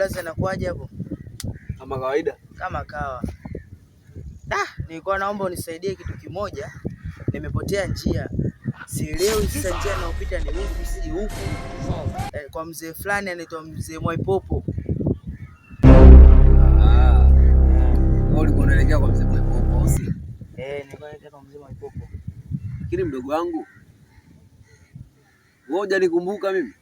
blaza, nakuaje hapo? Kama kawaida. Kama kawa. Nilikuwa naomba unisaidie kitu kimoja. Nimepotea njia. Sielewi sasa njia naopita ni huku si huku. Kwa mzee fulani anaitwa mzee Mwaipopo. Ulikuwa unaelekea kwa mzee Mwaipopo au si? Nilikuwa naelekea kwa mzee Mwaipopo. Lakini mdogo wangu, wewe hujanikumbuka mimi?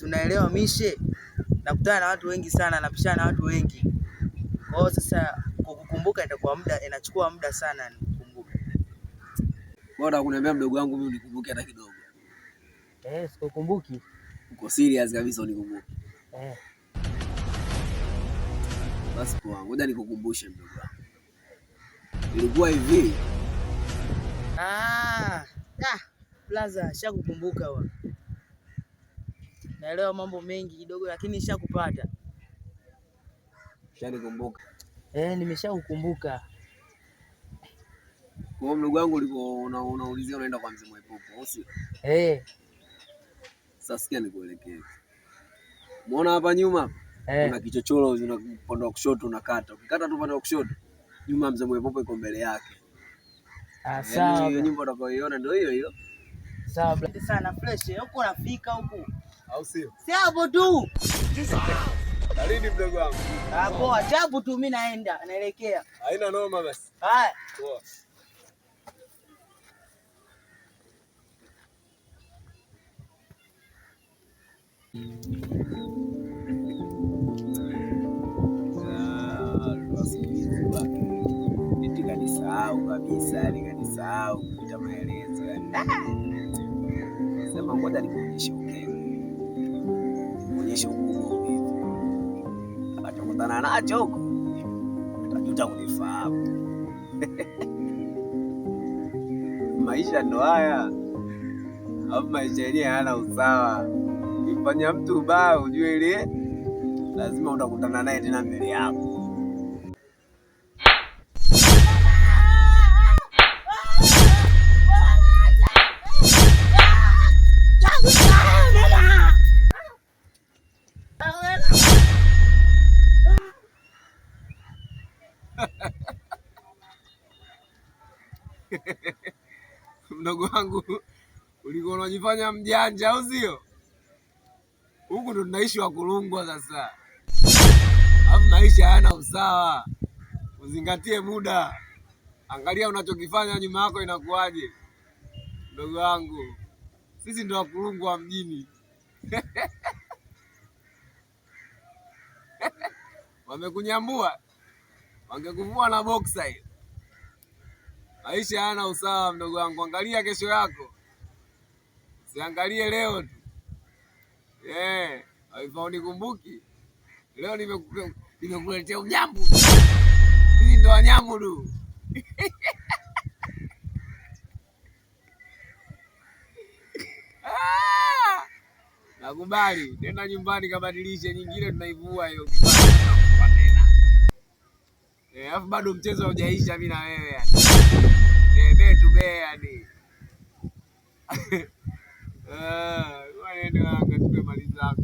Unaelewa mishe, nakutana na watu wengi sana, napishana na watu wengi. Kwa hiyo sasa kukukumbuka itakuwa muda, inachukua muda sana nikukumbuka. Bora kuniambia mdogo wangu mimi unikumbuke hata kidogo. Sikukumbuki. Uko serious kabisa unikumbuke? Basi poa, ngoja nikukumbushe mdogo wangu. Ilikuwa hivi. Plaza, shakukumbuka wa. Naelewa mambo mengi kidogo lakini shakupata. Shanikumbuka. Nimeshakukumbuka. Kwa mdogo wangu ulikuwa unaulizia unaenda kwa mzee Mwaipopo, au si? Sasa sikia nikuelekeze. Umeona hapa nyuma? Kuna kichochoro upande wa kushoto unakata. Ukikata tu upande wa kushoto, nyuma mzee Mwaipopo iko mbele yake. Sawa. Hiyo nyumba utakayoiona ndio hiyo hiyo. Sawa brother sana fresh. Huko nafika huko. Au sio? Si hapo tu. Dalili mdogo wangu. Poa, chapu tu mimi naelekea. Haina noma basi. Haya. Poa. Nikanisahau kabisa, nikanisahau kupita maelezo. Sema ngoja nikuonyeshe ukeo. Kuonyeshe ukubwa hivi. Atakutana nacho huko. Atajuta kunifahamu. Maisha ndo haya. Hapo maisha yenyewe hayana usawa. Ukifanya mtu ubaya ujue ile lazima utakutana naye tena mbele yako. Mdogo wangu, ulikuwa unajifanya mjanja au sio? Huku ndo tunaishi wa kulungwa sasa. Hapo maisha hayana usawa. Uzingatie muda. Angalia unachokifanya nyuma yako inakuaje. Mdogo wangu, sisi ndo wa kulungwa mjini. Wamekunyambua. Wangekuvua na boxer hiyo. Maisha hayana usawa mdogo wangu. Angalia kesho yako. Usiangalie leo tu. Unikumbuki. Leo nimekuletea unyambu. Hizi ndo wanyambu tu. Nakubali. Nenda nyumbani kabadilishe nyingine tunaivua hiyo kipande. Alafu bado mchezo haujaisha mimi na wewe yani. Yani. Ndio anga tumemaliza.